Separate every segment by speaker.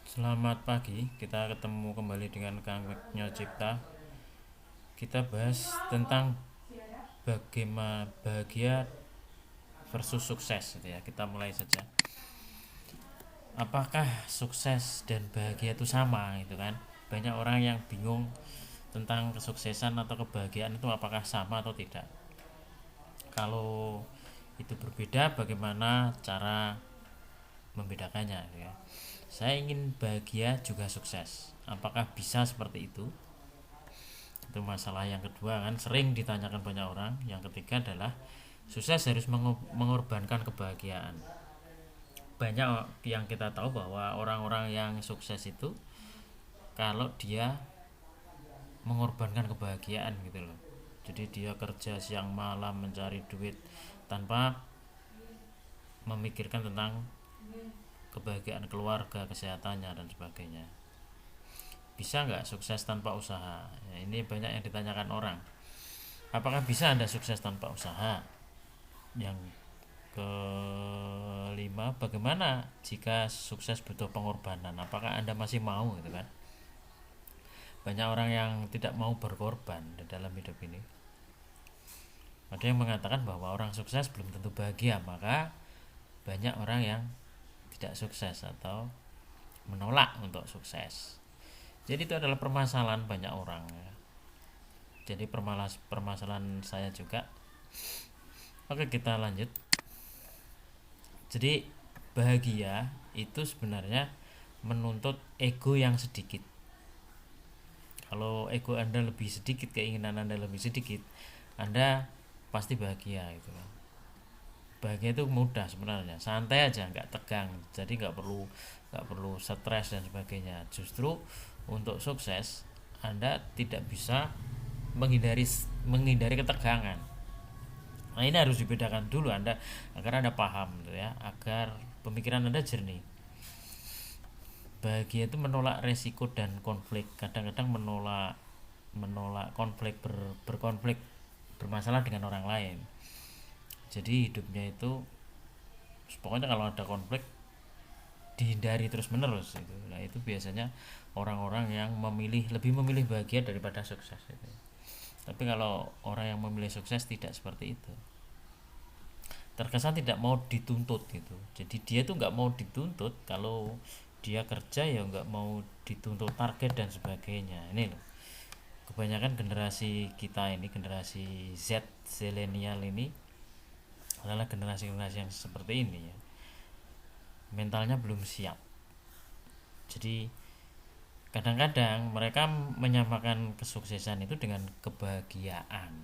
Speaker 1: Selamat pagi, kita ketemu kembali dengan Kang Nyo Cipta. Kita bahas tentang bagaimana bahagia versus sukses gitu ya. Kita mulai saja. Apakah sukses dan bahagia itu sama gitu kan? Banyak orang yang bingung tentang kesuksesan atau kebahagiaan itu apakah sama atau tidak. Kalau itu berbeda, bagaimana cara membedakannya gitu ya. Saya ingin bahagia juga sukses. Apakah bisa seperti itu? Itu masalah yang kedua kan sering ditanyakan banyak orang. Yang ketiga adalah sukses harus mengorbankan kebahagiaan. Banyak yang kita tahu bahwa orang-orang yang sukses itu kalau dia mengorbankan kebahagiaan gitu loh, jadi dia kerja siang malam mencari duit tanpa memikirkan tentang kebahagiaan keluarga, kesehatannya dan sebagainya. Bisa nggak sukses tanpa usaha? Ya, ini banyak yang ditanyakan orang. Apakah bisa Anda sukses tanpa usaha? Yang kelima, bagaimana jika sukses butuh pengorbanan? Apakah Anda masih mau gitu kan? Banyak orang yang tidak mau berkorban di dalam hidup ini. Ada yang mengatakan bahwa orang sukses belum tentu bahagia, maka banyak orang yang tidak sukses atau menolak untuk sukses. Jadi itu adalah permasalahan banyak orang ya. Jadi permasalahan saya juga. Oke, kita lanjut. Jadi bahagia itu sebenarnya menuntut ego yang sedikit. Kalau ego Anda lebih sedikit, keinginan Anda lebih sedikit, Anda pasti bahagia gitu. Bahagia itu mudah sebenarnya, santai aja, nggak tegang, jadi nggak perlu stres dan sebagainya. Justru untuk sukses Anda tidak bisa menghindari menghindari ketegangan. Nah, ini harus dibedakan dulu Anda agar Anda paham gitu ya, agar pemikiran Anda jernih. Bahagia itu menolak resiko dan konflik. Kadang-kadang menolak menolak konflik, berkonflik, bermasalah dengan orang lain. Jadi hidupnya itu pokoknya kalau ada konflik dihindari terus menerus itu. Nah, itu biasanya orang-orang yang lebih memilih bahagia daripada sukses itu. Tapi kalau orang yang memilih sukses tidak seperti itu, terkesan tidak mau dituntut gitu. Jadi dia tuh nggak mau dituntut. Kalau dia kerja ya nggak mau dituntut target dan sebagainya. Ini loh, kebanyakan generasi kita ini, generasi Z, zilenial ini adalah generasi-generasi yang seperti ini ya. Mentalnya belum siap. Jadi kadang-kadang mereka menyamakan kesuksesan itu dengan kebahagiaan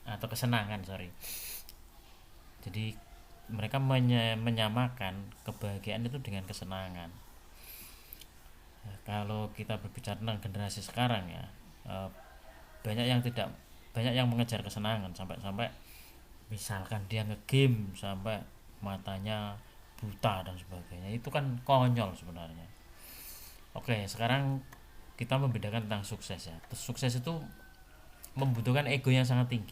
Speaker 1: atau kesenangan, sorry. Jadi mereka menyamakan kebahagiaan itu dengan kesenangan. Nah, kalau kita berbicara tentang generasi sekarang ya, banyak yang mengejar kesenangan sampai misalkan dia ngegame sampai matanya buta dan sebagainya. Itu kan konyol sebenarnya. Oke, sekarang kita membedakan tentang sukses ya. Sukses itu membutuhkan ego yang sangat tinggi,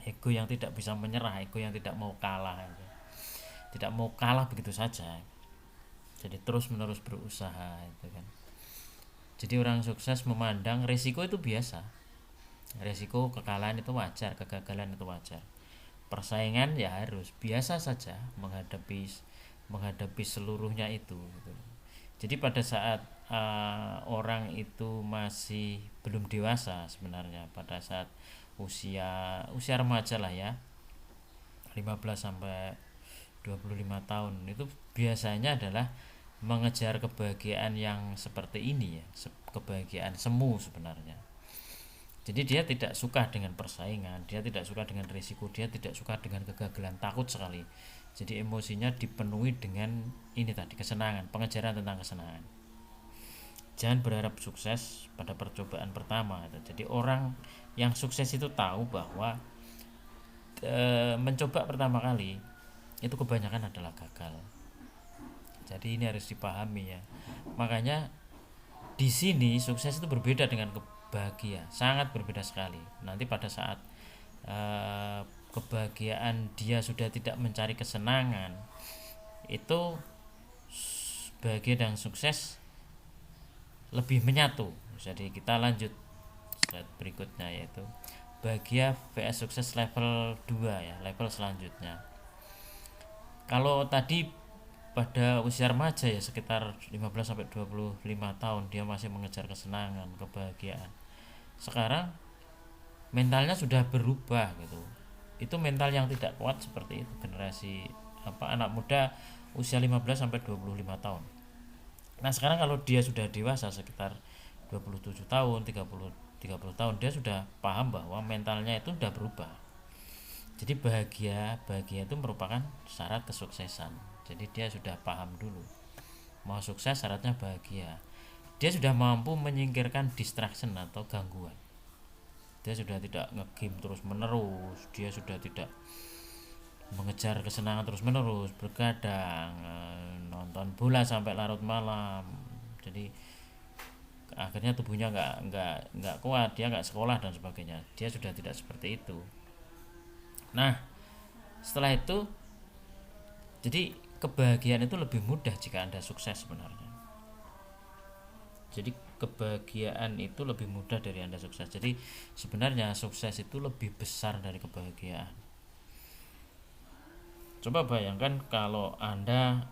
Speaker 1: ego yang tidak bisa menyerah, ego yang tidak mau kalah, tidak mau kalah begitu saja. Jadi terus menerus berusaha itu kan. Jadi orang sukses memandang resiko itu biasa, resiko kekalahan itu wajar, kegagalan itu wajar. Persaingan ya harus biasa saja menghadapi menghadapi seluruhnya itu gitu. Jadi pada saat orang itu masih belum dewasa sebenarnya, pada saat usia usia remaja lah ya, 15 sampai 25 tahun itu biasanya adalah mengejar kebahagiaan yang seperti ini ya, kebahagiaan semu sebenarnya. Jadi dia tidak suka dengan persaingan, dia tidak suka dengan risiko, dia tidak suka dengan kegagalan, takut sekali. Jadi emosinya dipenuhi dengan ini tadi, kesenangan, pengejaran tentang kesenangan. Jangan berharap sukses pada percobaan pertama. Jadi orang yang sukses itu tahu bahwa mencoba pertama kali itu kebanyakan adalah gagal. Jadi ini harus dipahami ya. Makanya di sini sukses itu berbeda dengan bahagia, sangat berbeda sekali. Nanti pada saat kebahagiaan dia sudah tidak mencari kesenangan, itu bahagia dan sukses lebih menyatu. Jadi kita lanjut slide berikutnya, yaitu bahagia vs sukses level 2 ya, level selanjutnya. Kalau tadi pada usia remaja ya sekitar 15 sampai 25 tahun dia masih mengejar kesenangan, kebahagiaan. Sekarang mentalnya sudah berubah gitu. Itu mental yang tidak kuat seperti itu generasi anak muda usia 15 sampai 25 tahun. Nah, sekarang kalau dia sudah dewasa sekitar 27 tahun, 30 tahun, dia sudah paham bahwa mentalnya itu sudah berubah. Jadi bahagia itu merupakan syarat kesuksesan. Jadi dia sudah paham dulu. Mau sukses syaratnya bahagia. Dia sudah mampu menyingkirkan distraction atau gangguan. Dia sudah tidak nge-game terus menerus, dia sudah tidak mengejar kesenangan terus menerus, bergadang, nonton bola sampai larut malam. Jadi akhirnya tubuhnya nggak kuat, dia nggak sekolah dan sebagainya. Dia sudah tidak seperti itu. Nah, setelah itu, jadi kebahagiaan itu lebih mudah jika Anda sukses sebenarnya. Jadi kebahagiaan itu lebih mudah dari Anda sukses. Jadi sebenarnya sukses itu lebih besar dari kebahagiaan. Coba bayangkan kalau Anda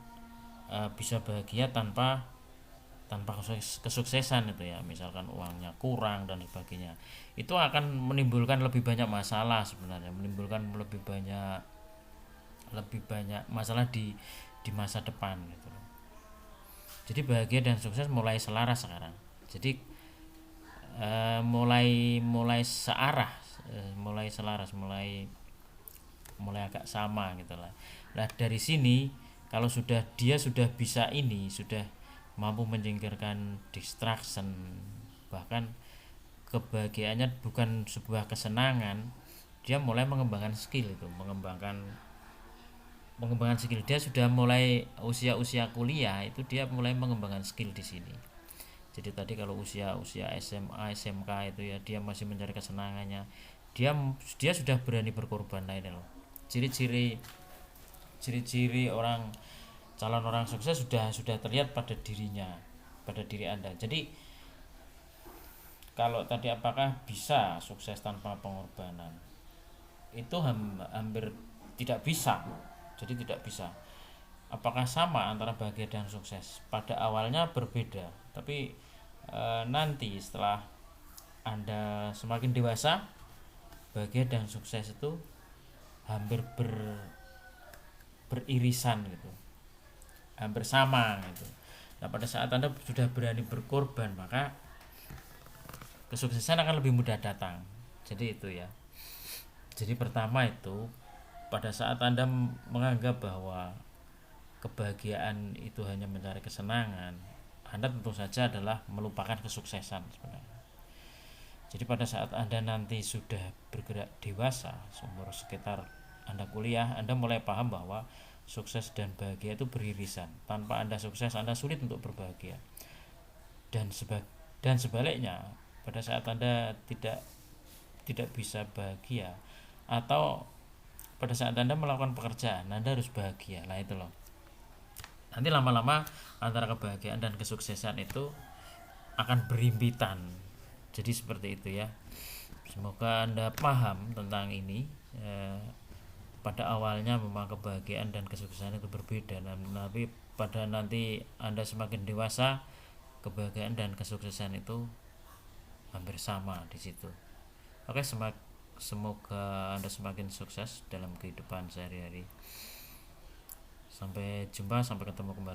Speaker 1: bisa bahagia tanpa kesuksesan itu ya, misalkan uangnya kurang dan sebagainya, itu akan menimbulkan lebih banyak masalah sebenarnya, menimbulkan lebih banyak masalah di masa depan gitu. Jadi bahagia dan sukses mulai selaras sekarang. Jadi mulai searah, mulai selaras, mulai agak sama gitu lah. Nah, dari sini kalau dia sudah bisa ini, sudah mampu menyingkirkan distraction, bahkan kebahagiaannya bukan sebuah kesenangan, dia mulai mengembangkan skill itu, mengembangkan skill. Dia sudah mulai usia kuliah itu dia mulai mengembangkan skill di sini. Jadi tadi kalau usia SMA, SMK itu ya dia masih mencari kesenangannya, dia sudah berani berkorban. Nah, ini loh ciri-ciri calon orang sukses sudah terlihat pada diri Anda. Jadi kalau tadi apakah bisa sukses tanpa pengorbanan, itu hampir tidak bisa. Jadi tidak bisa. Apakah sama antara bahagia dan sukses? Pada awalnya berbeda, tapi nanti setelah Anda semakin dewasa, bahagia dan sukses itu hampir beririsan gitu, hampir sama gitu. Nah, pada saat Anda sudah berani berkorban, maka kesuksesan akan lebih mudah datang. Jadi itu ya. Jadi pertama itu, pada saat Anda menganggap bahwa kebahagiaan itu hanya mencari kesenangan, Anda tentu saja adalah melupakan kesuksesan sebenarnya. Jadi pada saat Anda nanti sudah bergerak dewasa, umur sekitar Anda kuliah, Anda mulai paham bahwa sukses dan bahagia itu beririsan. Tanpa Anda sukses, Anda sulit untuk berbahagia. Dan sebaliknya, pada saat Anda tidak bisa bahagia, atau pada saat Anda melakukan pekerjaan, Anda harus bahagia. Lah itu loh. Nanti lama-lama antara kebahagiaan dan kesuksesan itu akan berimpitan. Jadi seperti itu ya. Semoga Anda paham tentang ini. Pada awalnya memang kebahagiaan dan kesuksesan itu berbeda, tapi pada nanti Anda semakin dewasa, kebahagiaan dan kesuksesan itu hampir sama di situ. Oke, semoga Anda semakin sukses dalam kehidupan sehari-hari. Sampai jumpa, sampai ketemu kembali.